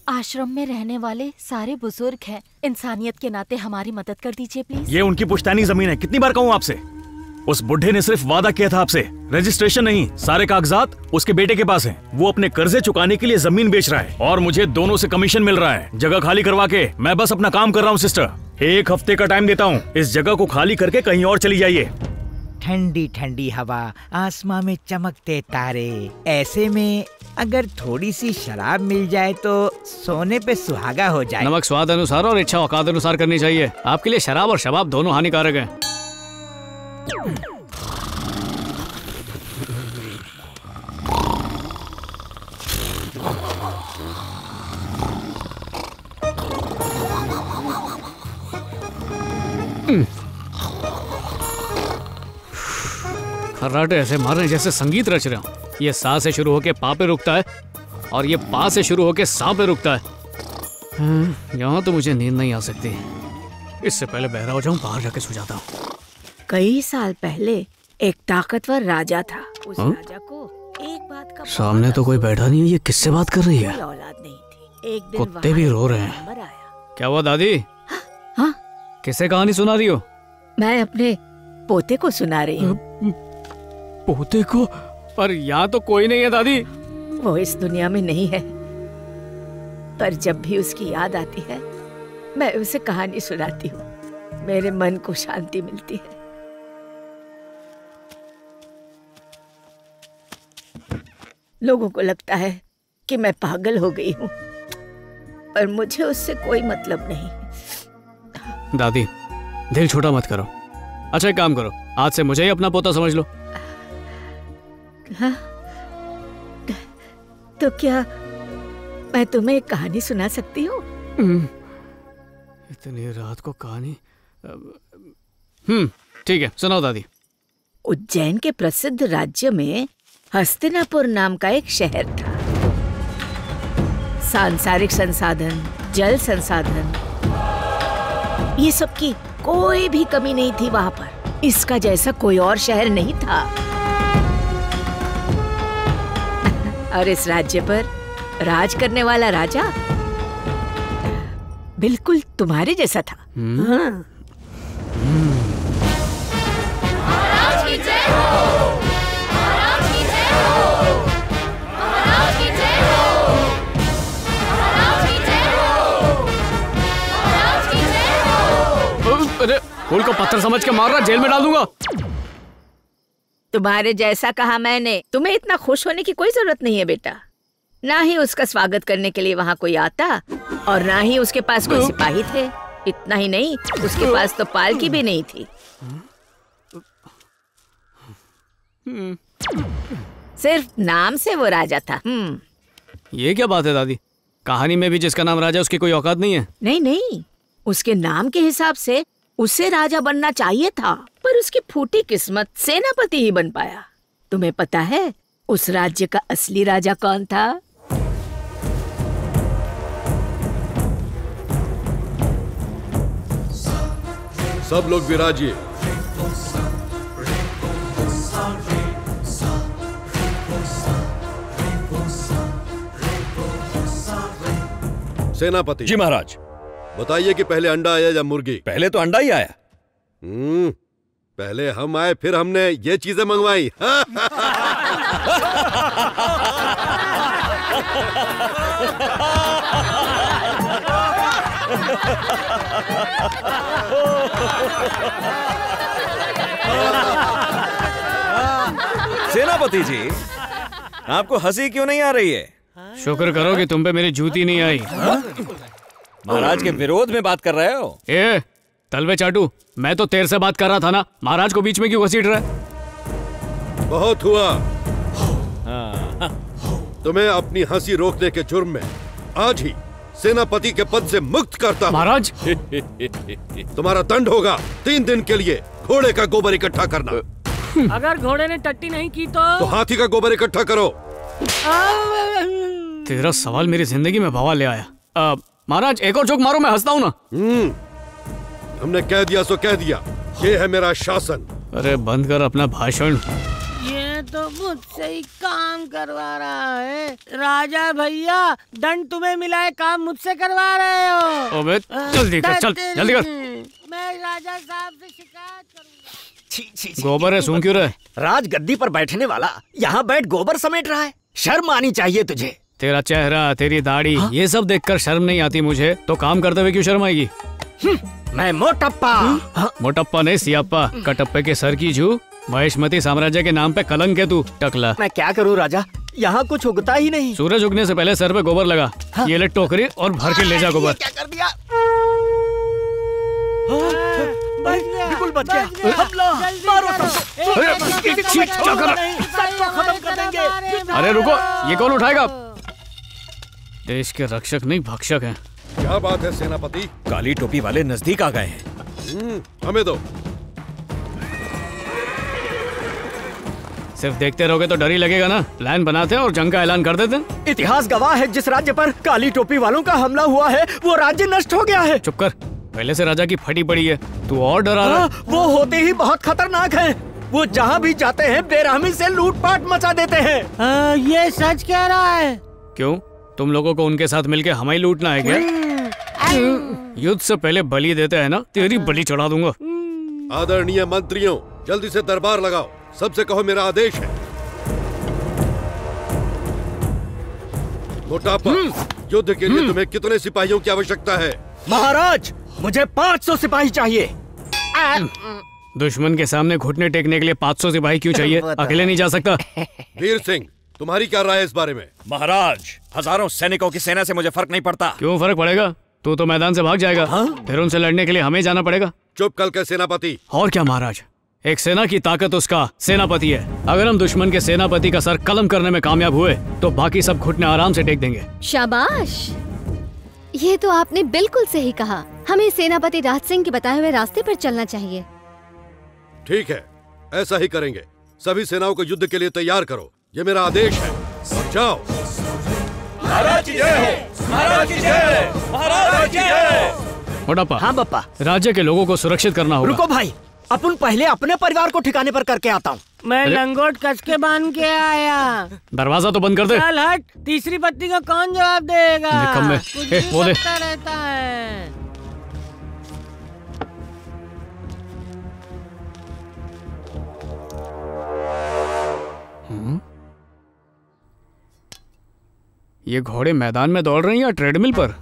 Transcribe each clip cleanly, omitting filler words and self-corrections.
आश्रम में रहने वाले सारे बुजुर्ग हैं। इंसानियत के नाते हमारी मदद कर दीजिए प्लीज। ये उनकी पुश्तैनी जमीन है, कितनी बार कहूँ आपसे। उस बुढ़े ने सिर्फ वादा किया था आपसे, रजिस्ट्रेशन नहीं, सारे कागजात उसके बेटे के पास हैं। वो अपने कर्जे चुकाने के लिए जमीन बेच रहा है और मुझे दोनों से कमीशन मिल रहा है। जगह खाली करवा के मैं बस अपना काम कर रहा हूँ सिस्टर। 1 हफ्ते का टाइम देता हूँ, इस जगह को खाली करके कहीं और चली जाइए। ठंडी ठंडी हवा, आसमां में चमकते तारे, ऐसे में अगर थोड़ी सी शराब मिल जाए तो सोने पे सुहागा हो जाए। नमक स्वाद अनुसार और इच्छा औकात अनुसार करनी चाहिए। आपके लिए शराब और शबाब दोनों हानिकारक हैं। खर्राटे ऐसे मार रहे हैं जैसे संगीत रच रहे हो। ये सा से शुरू होके पा पे रुकता है और ये पा से शुरू होके सा पे रुकता है। यहाँ तो मुझे नींद नहीं आ सकती। इससे पहले बहरा हो जाऊं, बाहर जाके सो जाता हूँ। कई साल पहले एक ताकतवर राजा था। उस राजा को एक बात का सामने तो कोई बैठा नहीं है, ये किससे बात कर रही है? औलाद नहीं थी। एक दिन कुत्ते भी रो रहे हैं। क्या हुआ दादी? हाँ? किसे कहानी सुना रही हो? मैं अपने पोते को सुना रही हूँ। पोते को? पर यहाँ तो कोई नहीं है दादी। वो इस दुनिया में नहीं है, पर जब भी उसकी याद आती है मैं उसे कहानी सुनाती हूँ। मेरे मन को शांति मिलती है। लोगों को लगता है कि मैं पागल हो गई हूँ, पर मुझे उससे कोई मतलब नहीं। दादी दिल छोटा मत करो। अच्छा एक काम करो, आज से मुझे ही अपना पोता समझ लो। हाँ? तो क्या मैं तुम्हें एक कहानी सुना सकती हूँ? इतनी रात को कहानी? ठीक है, सुनाओ दादी। उज्जैन के प्रसिद्ध राज्य में हस्तिनापुर नाम का एक शहर था। सांसारिक संसाधन, जल संसाधन, ये सब की कोई भी कमी नहीं थी वहां पर। इसका जैसा कोई और शहर नहीं था। और इस राज्य पर राज करने वाला राजा बिल्कुल तुम्हारे जैसा था। हाँ। अरे फूल को पत्थर समझ के मार रहा, जेल में डाल दूंगा। तुम्हारे जैसा कहा मैंने। तुम्हें इतना खुश होने की कोई जरूरत नहीं है बेटा। ना ही उसका स्वागत करने के लिए वहाँ कोई आता और ना ही उसके पास कोई सिपाही थे। इतना ही नहीं, उसके पास तो पालकी भी नहीं थी। सिर्फ नाम से वो राजा था। ये क्या बात है दादी? कहानी में भी जिसका नाम राजा उसकी कोई औकात नहीं है? नहीं नहीं, उसके नाम के हिसाब से उसे राजा बनना चाहिए था, पर उसकी फूटी किस्मत सेनापति ही बन पाया। तुम्हें पता है उस राज्य का असली राजा कौन था? सब लोग विराजिए। सेनापति जी महाराज। बताइए कि पहले अंडा आया या मुर्गी? पहले तो अंडा ही आया। पहले हम आए, फिर हमने ये चीजें मंगवाई। सेनापति जी, आपको हंसी क्यों नहीं आ रही है? शुक्र करो कि तुम पे मेरी जूती नहीं आई। महाराज के विरोध में बात कर रहे हो? ए तलवे चाटू, मैं तो तेरे से बात कर रहा था ना, महाराज को बीच में क्यों घसीट रहा है? बहुत हुआ। तुम्हें अपनी हंसी रोकने के जुर्म में आज ही सेनापति के पद से मुक्त करता हूं। महाराज तुम्हारा दंड होगा 3 दिन के लिए घोड़े का गोबर इकट्ठा करना। अगर घोड़े ने टट्टी नहीं की तो हाथी का गोबर इकट्ठा करो। तेरा सवाल मेरी जिंदगी में बवाल ले आया। महाराज एक और जोक मारो, मैं हंसता हूँ ना। हमने कह दिया सो कह दिया, ये है मेरा शासन। अरे बंद कर अपना भाषण। ये तो मुझसे ही काम करवा रहा है। राजा भैया, दंड तुम्हें मिला है, काम मुझसे करवा रहे हो। अबे जल्दी कर, चल जल्दी कर। मैं राजा साहब से शिकायत करूंगा। गोबर है, सूंघ क्यों रहा है? राज गद्दी पर बैठने वाला यहाँ बैठ गोबर समेट रहा है। शर्म आनी चाहिए तुझे। तेरा चेहरा, तेरी दाढ़ी, ये सब देखकर शर्म नहीं आती मुझे, तो काम करते हुए क्यों शर्म आएगी? मैं मोटप्पा। मोटप्पा नहीं, सियाप्पा। कटप्पे के सर की जू, महेशमती साम्राज्य के नाम पे कलंक है तू, टकला। मैं क्या करूँ राजा, यहाँ कुछ उगता ही नहीं। सूरज उगने से पहले सर पे गोबर लगा। ये ले टोकरी और भर के ले जा गोबर। क्या कर दिया? बिल्कुल बच गया। हमला, मारो सबको खत्म कर देंगे। अरे रुको, ये कौन उठाएगा? देश के रक्षक नहीं, भक्षक हैं। क्या बात है सेनापति? काली टोपी वाले नजदीक आ गए हैं। हमें दो। सिर्फ देखते रहोगे तो डर ही लगेगा ना। प्लान बनाते हैं और जंग का ऐलान कर देते हैं। इतिहास गवाह है, जिस राज्य पर काली टोपी वालों का हमला हुआ है वो राज्य नष्ट हो गया है। चुप कर, पहले से राजा की फटी पड़ी है, तू और डरा रहा है। वो होते ही बहुत खतरनाक है। वो जहाँ भी जाते हैं बेरहमी से लूटपाट मचा देते हैं। ये सच कह रहा है। क्यों, तुम लोगों को उनके साथ मिलके हमें ही लूटना है क्या? युद्ध से पहले बलि देते हैं ना, तेरी बलि चढ़ा दूंगा। आदरणीय मंत्रियों, जल्दी से दरबार लगाओ, सबसे कहो मेरा आदेश है। मोटापा, युद्ध के लिए तुम्हें कितने सिपाहियों की आवश्यकता है? महाराज, मुझे 500 सिपाही चाहिए। दुश्मन के सामने घुटने टेकने के लिए 500 सिपाही क्यों चाहिए? अकेले नहीं जा सकता। वीर सिंह, तुम्हारी क्या राय है इस बारे में? महाराज, हजारों सैनिकों की सेना से मुझे फर्क नहीं पड़ता। क्यों फर्क पड़ेगा? तू तो मैदान से भाग जाएगा। फिर उनसे लड़ने के लिए हमें जाना पड़ेगा। चुप कल के सेनापति। और क्या महाराज, एक सेना की ताकत उसका सेनापति है। अगर हम दुश्मन के सेनापति का सर कलम करने में कामयाब हुए तो बाकी सब घुटने आराम से टेक देंगे। शाबाश, ये तो आपने बिल्कुल सही कहा। हमें सेनापति राज सिंह के बताए हुए रास्ते पर चलना चाहिए। ठीक है, ऐसा ही करेंगे। सभी सेनाओं को युद्ध के लिए तैयार करो, ये मेरा आदेश है। और जाओ। महाराज की जय हो, महाराज की जय, महाराज की जय। मोटापा, हाँ बप्पा। राज्य के लोगों को सुरक्षित करना होगा। रुको भाई, अपन पहले अपने परिवार को ठिकाने पर करके आता हूँ। मैं लंगोट कस के बांध के आया। दरवाजा तो बंद कर दे। चल हट, तीसरी पत्नी को कौन जवाब देगा? निकम्मे। कुछ ए, भी वो दे। करता रहता है। ये घोड़े मैदान में दौड़ रहे हैं या ट्रेडमिल पर?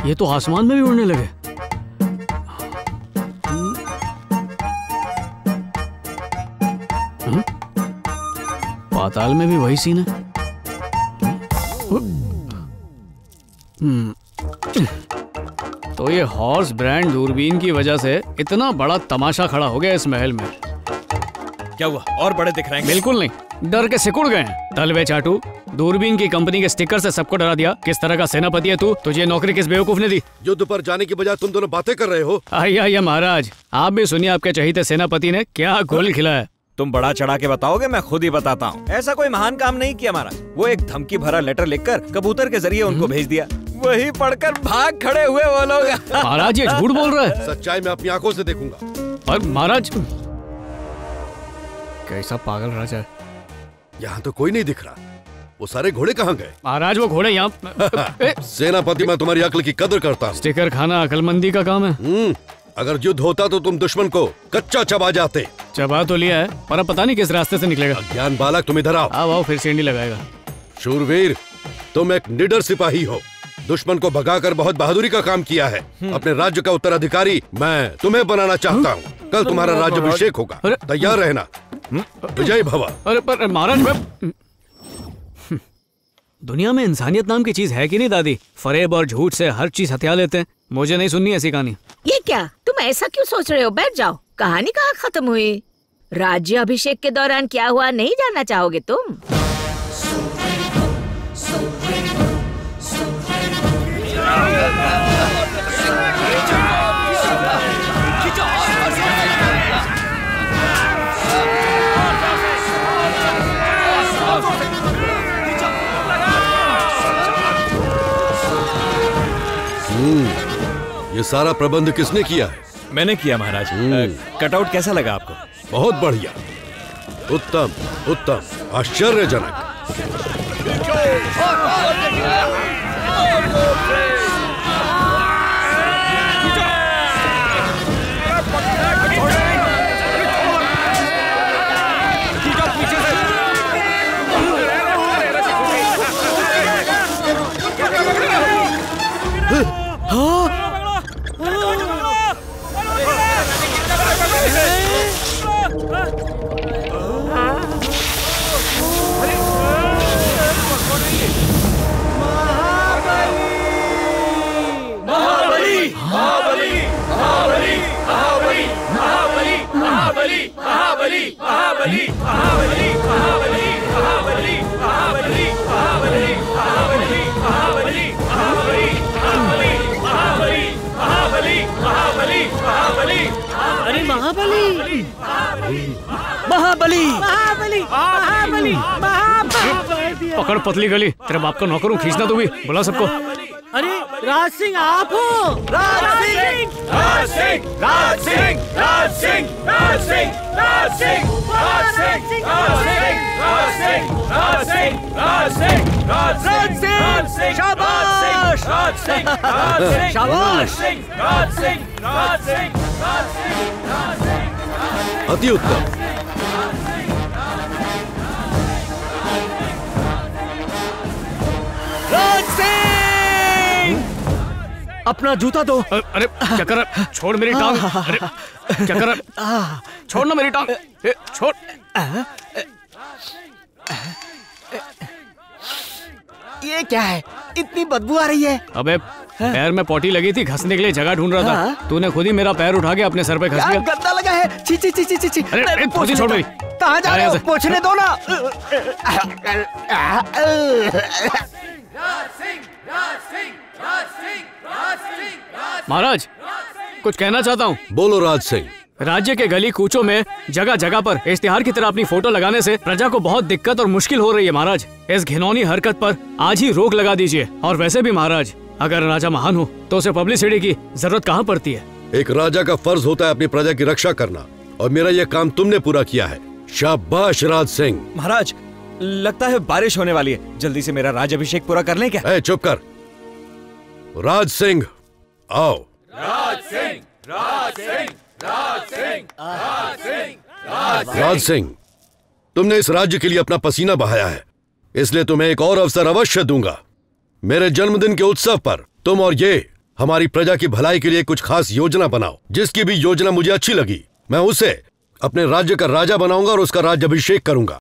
ये तो आसमान में भी उड़ने लगे। पाताल में भी वही सीन है। तो ये हॉर्स ब्रांड दूरबीन की वजह से इतना बड़ा तमाशा खड़ा हो गया इस महल में। क्या हुआ, और बड़े दिख रहे हैं? बिल्कुल नहीं, डर के सिकुड़ गए हैं। तलवे चाटू, दूरबीन की कंपनी के स्टिकर से सबको डरा दिया। किस तरह का सेनापति है तू? तुझे नौकरी किस बेवकूफ ने दी? युद्ध पर जाने की बजाय तुम दोनों बातें कर रहे हो। आइए महाराज, आप भी सुनिए आपके चहीते सेनापति ने क्या घोल खिलाया। तुम बड़ा चढ़ा के बताओगे, मैं खुद ही बताता हूँ। ऐसा कोई महान काम नहीं किया महाराज। वो एक धमकी भरा लेटर लिखकर कबूतर के जरिए उनको भेज दिया। वही पढ़कर भाग खड़े हुए वो लोग। महाराज ये झूठ बोल रहा है। सच्चाई मैं अपनी आंखों से देखूंगा। और महाराज, कैसा पागल राजा है। यहाँ तो कोई नहीं दिख रहा। वो सारे घोड़े कहाँ गए? महाराज वो घोड़े यहाँ। सेनापति, मैं तुम्हारी अक्ल की कदर करता हूँ। स्टिकर खाना अकलमंदी का काम है। अगर युद्ध होता तो तुम दुश्मन को कच्चा चबा जाते। चबा तो लिया है, पर अब पता नहीं किस रास्ते से निकलेगा। ज्ञान बालक, तुम इधर आओ। आओ फिर सीढ़ी लगाएगा। शूरवीर, तुम एक निडर सिपाही हो। दुश्मन को भगाकर बहुत बहादुरी का काम किया है। अपने राज्य का उत्तराधिकारी मैं तुम्हें बनाना चाहता हूँ। कल तुम्हारा राज्याभिषेक होगा, तैयार रहना। विजय भव। अरे पर महाराज, दुनिया में इंसानियत नाम की चीज है कि नहीं दादी? फरेब और झूठ से हर चीज हथिया लेते हैं। मुझे नहीं सुननी ऐसी कहानी। ये क्या, तुम ऐसा क्यों सोच रहे हो? बैठ जाओ। कहानी कहाँ खत्म हुई? राज्य अभिषेक के दौरान क्या हुआ नहीं जानना चाहोगे तुम? ये सारा प्रबंध किसने किया है? मैंने किया महाराज। कटआउट कैसा लगा आपको? बहुत बढ़िया, उत्तम उत्तम, आश्चर्यजनक। अरे महाबली, महाबली, महाबली, महाबली, महाबली। पकड़ पतली गली, तेरे बाप का नौकर हूँ, खींचना तू भी, बुला सबको। अरे राज सिंह आप हो? राज सिंह, राज सिंह, राज सिंह, राज सिंह, राज सिंह, राज सिंह, राज सिंह, राज सिंह, राज सिंह, राज सिंह, राज सिंह, राज सिंह, शाबाश, राज सिंह, राज सिंह, शाबाश, राज सिंह, राज सिंह, राज सिंह, राज सिंह। अति उत्तम। राज सिंह, अपना जूता दो। अरे क्या कर रहा? छोड़ मेरी टांग। अरे क्या कर रहा? छोड़ ना मेरी टांग। छोड़। ये क्या है? इतनी बदबू आ रही है। अबे पैर में पोटी लगी थी, घसने के लिए जगह ढूंढ रहा था। तूने खुद ही मेरा पैर उठा के अपने सर पे घस लिया। गंदा लगा है। छी छी छी छी छी। अरे खुद ही छोड़ मेरी। कहाँ जा रहे हो? पोंछने दो ना। महाराज कुछ कहना चाहता हूँ। बोलो राज सिंह। राज्य के गली कूचों में जगह जगह पर इश्तिहार की तरह अपनी फोटो लगाने से प्रजा को बहुत दिक्कत और मुश्किल हो रही है महाराज। इस घिनौनी हरकत पर आज ही रोक लगा दीजिए। और वैसे भी महाराज, अगर राजा महान हो तो उसे पब्लिसिटी की जरूरत कहाँ पड़ती है? एक राजा का फर्ज होता है अपनी प्रजा की रक्षा करना, और मेरा यह काम तुमने पूरा किया है। शाबाश राज सिंह। महाराज लगता है बारिश होने वाली है, जल्दी से मेरा राज्याभिषेक पूरा कर लें क्या? चुप कर। राज सिंह आओ। राज सिंह, राज सिंह, राज सिंह, राज सिंह, राज सिंह, तुमने इस राज्य के लिए अपना पसीना बहाया है, इसलिए तुम्हें एक और अवसर अवश्य दूंगा। मेरे जन्मदिन के उत्सव पर तुम और ये हमारी प्रजा की भलाई के लिए कुछ खास योजना बनाओ। जिसकी भी योजना मुझे अच्छी लगी, मैं उसे अपने राज्य का राजा बनाऊंगा और उसका राज्याभिषेक करूंगा।